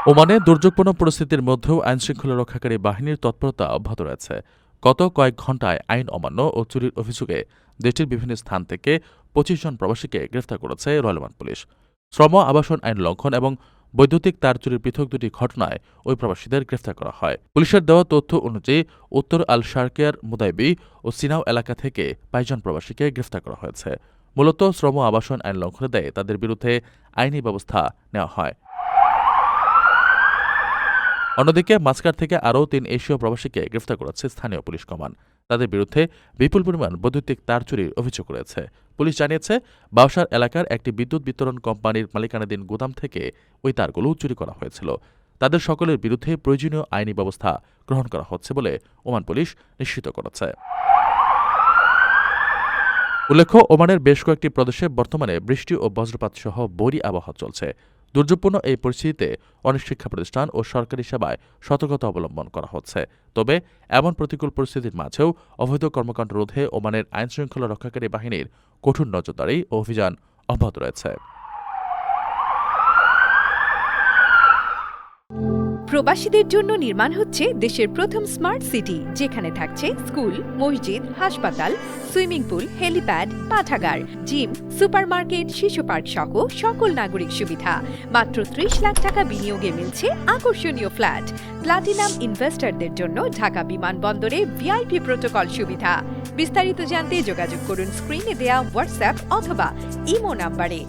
ওমানে দুর্যোগপূর্ণ পরিস্থিতির মধ্যেও আইনশৃঙ্খলা রক্ষাকারী বাহিনীর তৎপরতা অব্যাহত রয়েছে। গত কয়েক ঘণ্টায় আইন অমান্য ও চুরির অভিযোগে দেশটির বিভিন্ন স্থান থেকে ২৫ জন প্রবাসীকে গ্রেফতার করেছে রয়্যাল ওমান পুলিশ। শ্রম আবাসন আইন লঙ্ঘন এবং বৈদ্যুতিক তার চুরির পৃথক দুটি ঘটনায় ওই প্রবাসীদের গ্রেফতার করা হয়। পুলিশের দেওয়া তথ্য অনুযায়ী উত্তর আল শারকিয়ার মুদাইবি ও সিনাও এলাকা থেকে ২২ জন প্রবাসীকে গ্রেফতার করা হয়েছে। মূলত শ্রম আবাসন আইন লঙ্ঘনের দায়ে তাদের বিরুদ্ধে আইনি ব্যবস্থা নেওয়া হয়। অন্যদিকে মাস্কাট থেকে আরও ৩ এশীয় প্রবাসীকে গ্রেফতার করেছে স্থানীয় পুলিশ কমান্ড। তাদের বিরুদ্ধে বিপুল পরিমাণ বৈদ্যুতিক তার চুরির অভিযোগ রয়েছে। পুলিশ জানিয়েছে, বাউসার এলাকার একটি বিদ্যুৎ বিতরণ কোম্পানির মালিকানাধীন গুদাম থেকে ওই তারগুলো চুরি করা হয়েছিল। তাদের সকলের বিরুদ্ধে প্রয়োজনীয় আইনি ব্যবস্থা গ্রহণ করা হচ্ছে বলে ওমান পুলিশ নিশ্চিত করেছে। উল্লেখ্য, ওমানের বেশ কয়েকটি প্রদেশে বর্তমানে বৃষ্টি ও বজ্রপাত সহ বৈরী আবহাওয়া চলছে। দুর্যোগপূর্ণ এই পরিস্থিতিতে অনেক শিক্ষা প্রতিষ্ঠান ও সরকারি সেবায় সতর্কতা অবলম্বন করা হচ্ছে। তবে এমন প্রতিকূল পরিস্থিতির মাঝেও অবৈধ কর্মকাণ্ড রোধে ওমানের আইনশৃঙ্খলা রক্ষাকারী বাহিনীর কঠোর নজরদারি ও অভিযান অব্যাহত রয়েছে। প্রবাসীদের জন্য নির্মাণ হচ্ছে দেশের প্রথম স্মার্ট সিটি, যেখানে থাকছে স্কুল, মসজিদ, হাসপাতাল, সুইমিং পুল, হেলিপ্যাড, পাঠাগার, জিম, সুপারমার্কেট, শিশু পার্ক সহ সকল নাগরিক সুবিধা। মাত্র ৩০ লাখ টাকা বিনিয়োগে মিলছে আকর্ষণীয় ফ্ল্যাট। প্লাটিনাম ইনভেস্টরদের জন্য ঢাকা বিমানবন্দরে ভিআইপি প্রোটোকল সুবিধা। বিস্তারিত জানতে যোগাযোগ করুন স্ক্রিনে দেয়া হোয়াটসঅ্যাপ অথবা ইমো নাম্বারে।